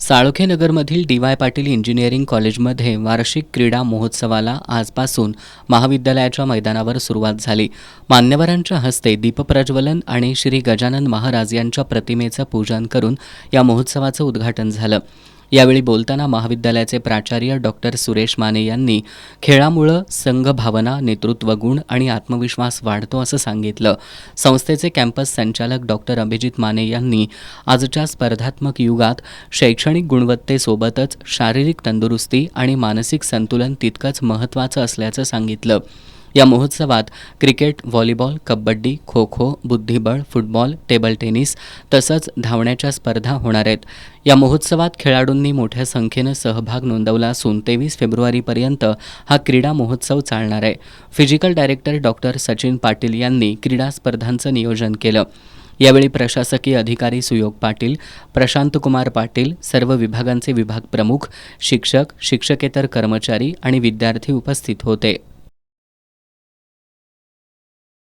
साळोखेनगरमधील DY. Patil engineering कॉलेजमध्ये वार्षिक क्रीडा महोत्सवाला आजपासून महाविद्यालयाच्या मैदानावर सुरुवात झाली. मान्यवरांच्या हस्ते दीपप्रज्वलन आणि श्री गजानन महाराज यांच्या प्रतिमेचं पूजन करून या महोत्सवाचं उद्घाटन झालं. यावेळी बोलताना महाविद्यालयाचे प्राचार्य डॉक्टर सुरेश माने यांनी खेळामुळं संघभावना, नेतृत्वगुण आणि आत्मविश्वास वाढतो असं सांगितलं. संस्थेचे कॅम्पस संचालक डॉक्टर अभिजित माने यांनी आजच्या स्पर्धात्मक युगात शैक्षणिक गुणवत्तेसोबतच शारीरिक तंदुरुस्ती आणि मानसिक संतुलन तितकंच महत्त्वाचं असल्याचं सांगितलं. या महोत्सवात क्रिकेट, व्हॉलीबॉल, कबड्डी, खो-खो, बुद्धिबळ, फुटबॉल, टेबल टेनिस तसंच धावण्याच्या स्पर्धा होणार आहेत. या महोत्सवात खेळाडूंनी मोठ्या संख्येनं सहभाग नोंदवला असून 23 फेब्रुवारीपर्यंत हा क्रीडा महोत्सव चालणार आहे. Physical director doctor Sachin Patil यांनी क्रीडा स्पर्धांचं नियोजन केलं. यावेळी प्रशासकीय अधिकारी सुयोग पाटील, प्रशांतकुमार पाटील, सर्व विभागांचे विभाग प्रमुख, शिक्षक, शिक्षकेतर कर्मचारी आणि विद्यार्थी उपस्थित होते.